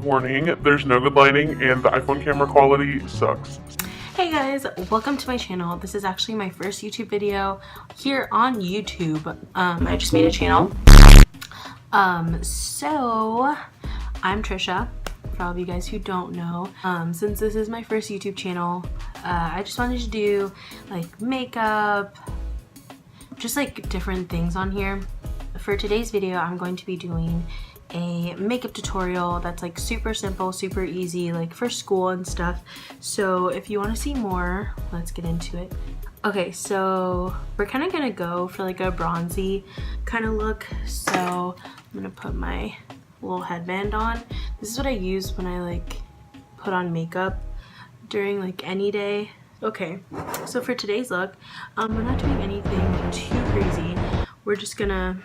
warning, there's no good lighting and the iPhone camera quality sucks. Hey guys, welcome to my channel. This is actually my first YouTube video here on YouTube. I just made a channel. So I'm Tricia, for all of you guys who don't know. Since this is my first YouTube channel, I just wanted to do like makeup, just like different things on here. For today's video, I'm going to be doing a makeup tutorial that's like super simple, super easy, like for school and stuff. So if you want to see more, let's get into it. Okay, so we're kind of gonna go for like a bronzy kind of look. So I'm gonna put my little headband on. This is what I use when I like put on makeup during like any day. Okay, so for today's look, we're not doing anything too crazy. We're just gonna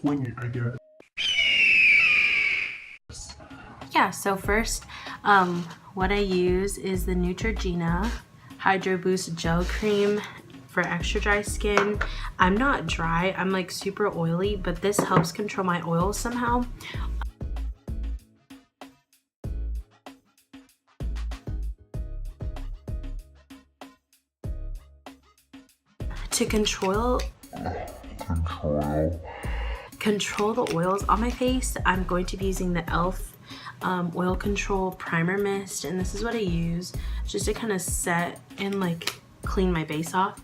Wing it, I guess. yeah, so first, what I use is the Neutrogena Hydro Boost Gel Cream for extra dry skin. I'm not dry, I'm like super oily, but this helps control my oils somehow. To control the oils on my face, I'm going to be using the e.l.f. Oil Control Primer Mist, and this is what I use just to kind of set and like clean my base off.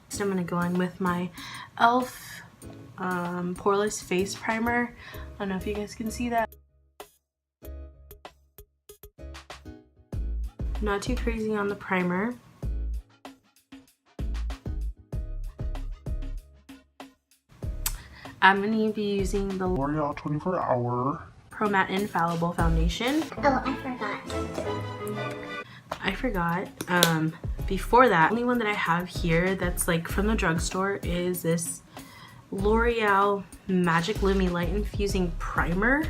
So I'm going to go in with my e.l.f. Poreless Face Primer. I don't know if you guys can see that. Not too crazy on the primer. I'm going to be using the L'Oreal 24 Hour Pro Matte Infallible Foundation. Oh, I forgot. Before that, the only one that I have here that's like from the drugstore is this L'Oreal Magic Lumi Light Infusing Primer.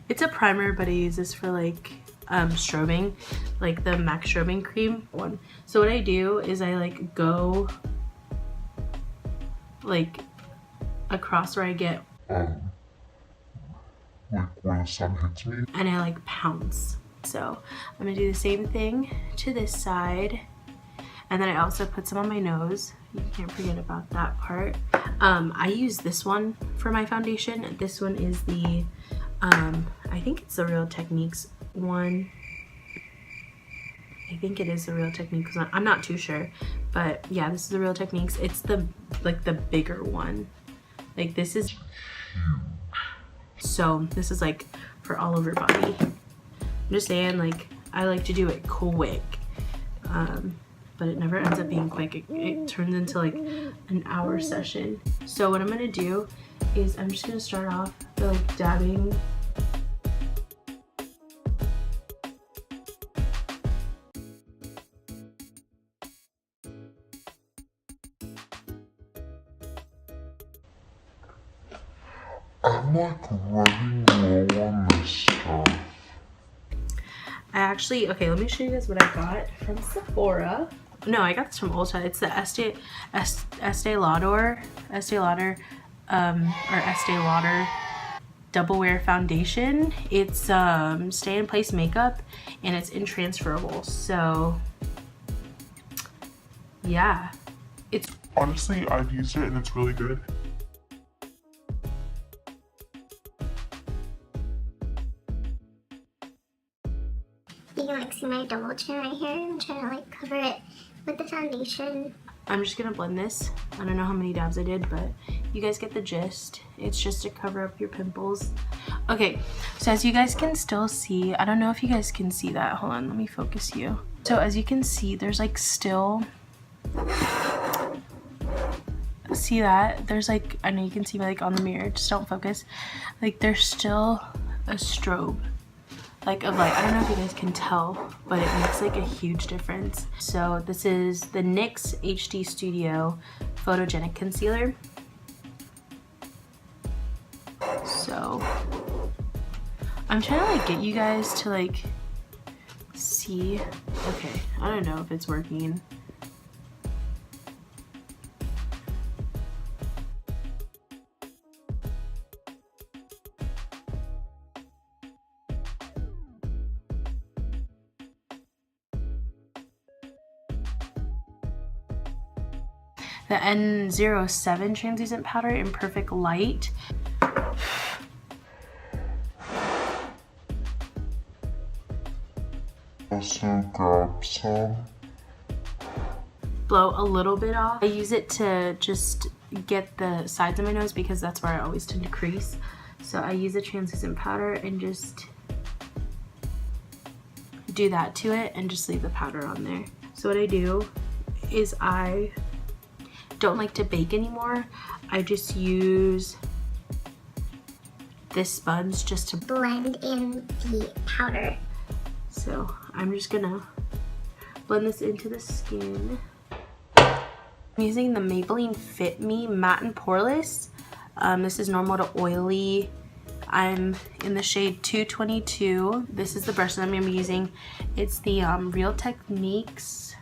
It's a primer, but I use this for like strobing, like the MAC strobing cream one. So what I do is I like go like across where I get like where the sun hits me, and I like pounce. So I'm gonna do the same thing to this side, and then I also put some on my nose. You can't forget about that part. I use this one for my foundation. This one is the I think it's the Real Techniques one. I think it is the Real Techniques one. I'm not too sure, but yeah, this is the Real Techniques. It's the like the bigger one. Like this is so this is like for all over body. I'm just saying, like I like to do it quick, but it never ends up being quick. It turns into like an hour session. So what I'm gonna do is I'm just gonna start off by like dabbing. I'm like running low on this stuff. I actually, okay, let me show you guys what I got from Sephora. No, I got this from Ulta. It's the Estee Lauder Double Wear Foundation. It's stay in place makeup and it's intransferable. So yeah, it's Honestly, I've used it and it's really good. You can like see my double chin right here. I'm trying to like cover it with the foundation. I'm just gonna blend this. I don't know how many dabs I did, but you guys get the gist. It's just to cover up your pimples. Okay, so as you guys can still see, I don't know if you guys can see that. Hold on, let me focus you. So as you can see, there's like still, see that? There's like, I know you can see me like on the mirror, just don't focus. Like there's still a strobe. Like of light. I don't know if you guys can tell, but it makes like a huge difference. So this is the NYX HD Studio Photogenic Concealer. So I'm trying to like get you guys to like see see. Okay, I don't know if it's working. The N07 translucent powder in Perfect Light. Also grab some. Blow a little bit off. I use it to just get the sides of my nose because that's where I always tend to crease. So I use a translucent powder and just do that to it and just leave the powder on there. So what I do is I don't like to bake anymore. I just use this sponge just to blend in the powder. So I'm just gonna blend this into the skin. I'm using the Maybelline Fit Me Matte and Poreless. This is normal to oily. I'm in the shade 222. This is the brush that I'm gonna be using. It's the Real Techniques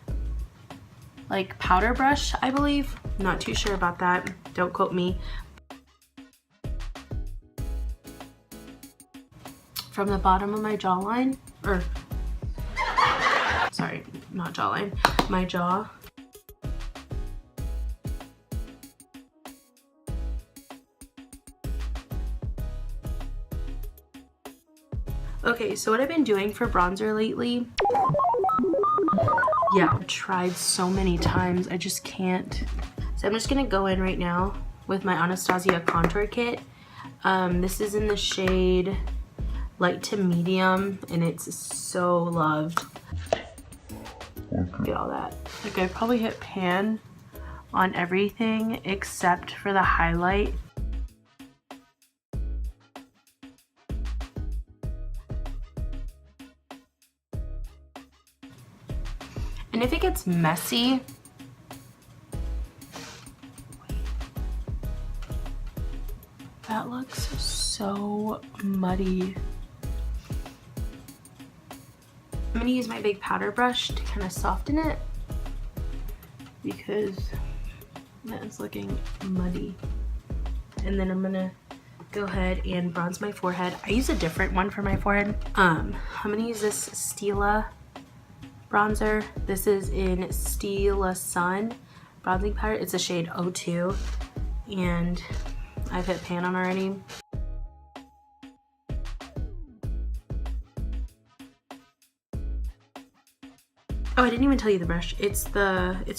like powder brush, I believe. Not too sure about that. Don't quote me. From the bottom of my jawline, or sorry, not jawline, my jaw. Okay, so what I've been doing for bronzer lately, yeah, I've tried so many times, I just can't. So I'm just gonna go in right now with my Anastasia contour kit. This is in the shade light to medium, and it's so loved. Look at all that. Like, I probably hit pan on everything except for the highlight. And if it gets messy, that looks so muddy. I'm gonna use my big powder brush to kind of soften it because that is looking muddy. And then I'm gonna go ahead and bronze my forehead. I use a different one for my forehead. I'm gonna use this Stila bronzer. This is in Stila Sun bronzing powder. It's a shade 02, and I've hit pan on already. Oh, I didn't even tell you the brush. It's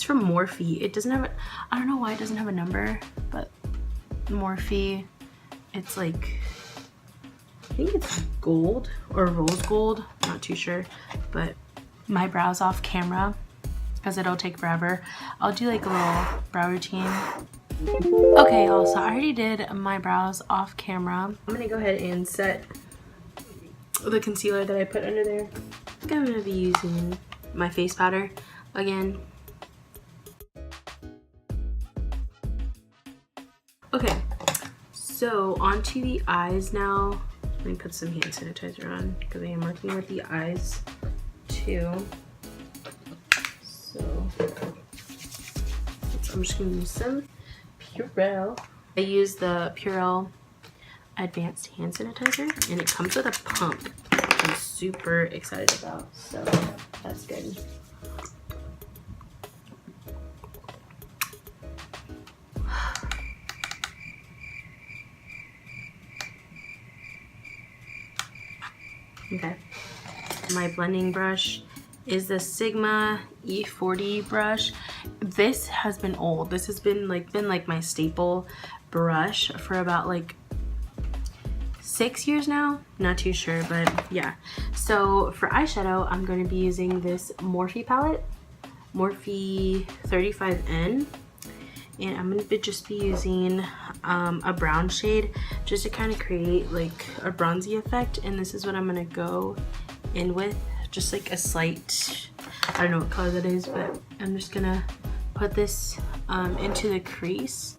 from Morphe. It doesn't have I don't know why it doesn't have a number, but Morphe, it's like, I think it's gold or rose gold, not too sure, but my brows off camera because it'll take forever. I'll do like a little brow routine. Okay, y'all, so I already did my brows off camera. I'm gonna go ahead and set the concealer that I put under there. I think I'm gonna be using my face powder again. Okay, so onto the eyes now. Let me put some hand sanitizer on because I am working with the eyes too. So I'm just gonna use some Purell. I use the Purell Advanced Hand Sanitizer, and it comes with a pump, which I'm super excited about, so that's good. Okay, my blending brush is the Sigma E40 brush. This has been old. This has been like my staple brush for about like 6 years now. Not too sure, but yeah. So for eyeshadow, I'm going to be using this Morphe palette, Morphe 35N. And I'm going to just be using a brown shade just to kind of create like a bronzy effect. And this is what I'm going to go in with. Just like a slight, I don't know what color that is, but I'm just going to put this into the crease.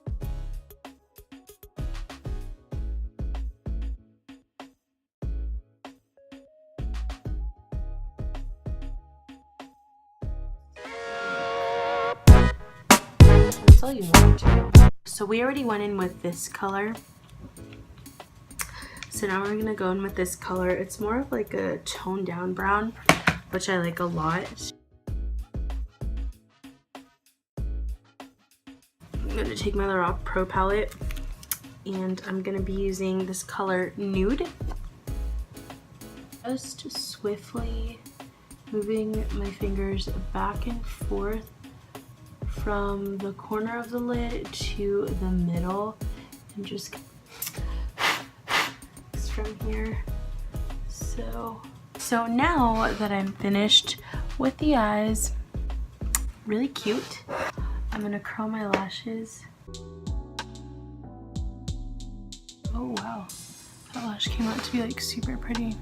tell you one too. So we already went in with this color. So now we're gonna go in with this color. It's more of like a toned down brown, which I like a lot. I'm gonna take my Lorac Pro palette and I'm gonna be using this color Nude. Just swiftly moving my fingers back and forth from the corner of the lid to the middle and just from here. So now that I'm finished with the eyes, really cute, I'm gonna curl my lashes. Oh wow, that lash came out to be like super pretty.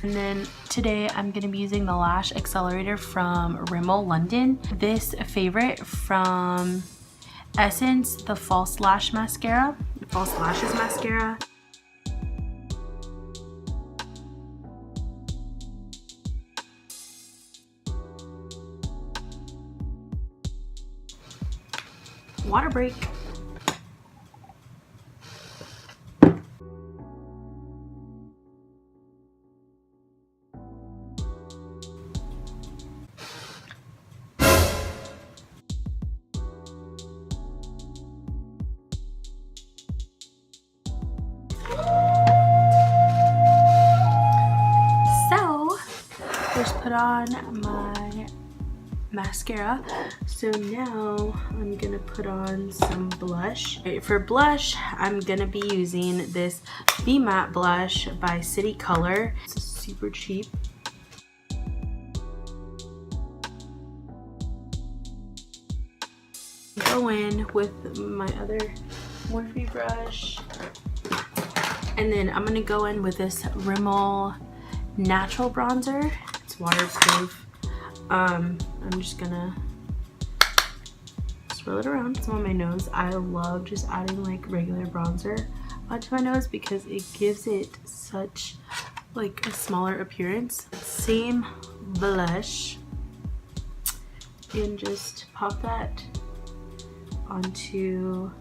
And then today I'm gonna be using the Lash Accelerator from Rimmel London. This favorite from Essence, the False Lashes mascara. Water break. So, just put on my mascara. So now I'm gonna put on some blush. For blush, I'm gonna be using this Be Matte blush by City Color. It's super cheap. Go in with my other Morphe brush. And then I'm gonna go in with this Rimmel Natural Bronzer. It's waterproof. I'm just gonna swirl it around some on my nose. I love just adding like regular bronzer onto my nose because it gives it such like a smaller appearance. Same blush, and just pop that onto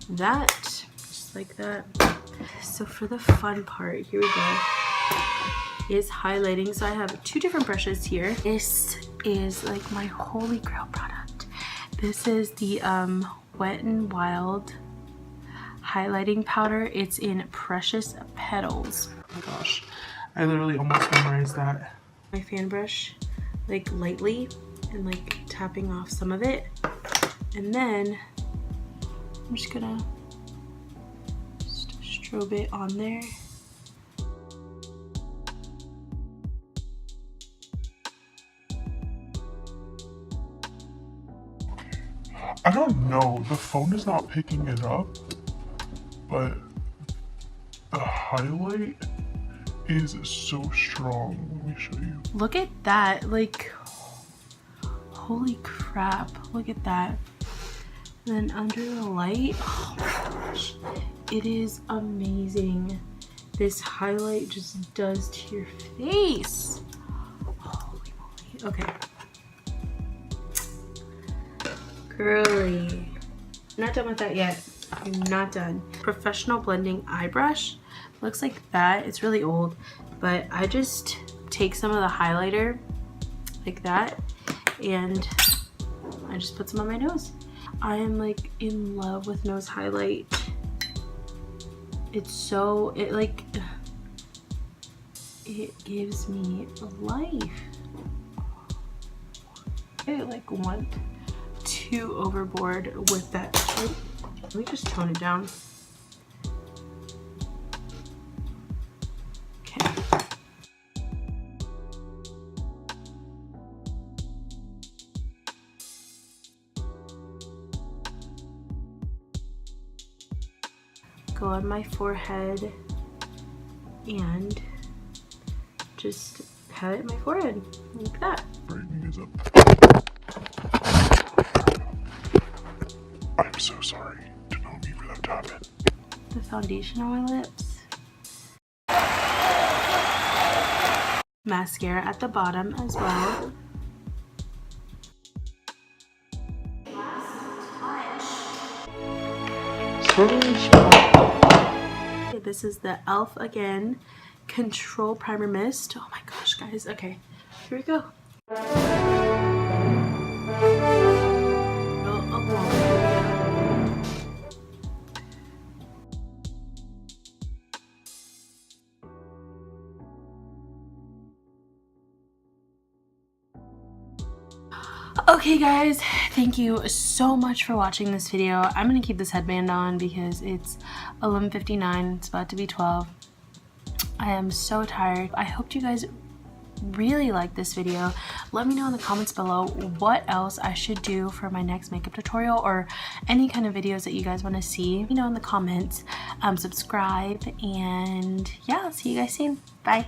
that, just like that. So for the fun part, here we go, is highlighting. So I have two different brushes here. This is like my holy grail product. This is the Wet n Wild highlighting powder. It's in Precious Petals. Oh my gosh, I literally almost memorized that. My fan brush, like lightly, and like tapping off some of it. And then I'm just gonna strobe it on there. I don't know, the phone is not picking it up, but the highlight is so strong. Let me show you. Look at that, like, holy crap, look at that. And then under the light, oh my gosh, it is amazing. This highlight just does to your face. Holy moly. Okay. Girly. I'm not done with that yet. I'm not done. Professional blending eye brush. Looks like that. It's really old, but I just take some of the highlighter like that and I just put some on my nose. I am like in love with nose highlight. It's so, it gives me life. I like want too overboard with that. Let me just tone it down. Okay. Go on my forehead and just pat my forehead like that. Rating is up. I'm so sorry. Did not mean for that to happen. The foundation on my lips. Mascara at the bottom as well. Okay, this is the e.l.f. again Control Primer Mist. Oh my gosh, guys. Okay, here we go. Okay guys, thank you so much for watching this video. I'm gonna keep this headband on because it's 11:59. It's about to be 12. I am so tired. I hope you guys really like this video. Let me know in the comments below what else I should do for my next makeup tutorial or any kind of videos that you guys want to see. Let me know in the comments. Subscribe, and yeah, I'll see you guys soon. Bye.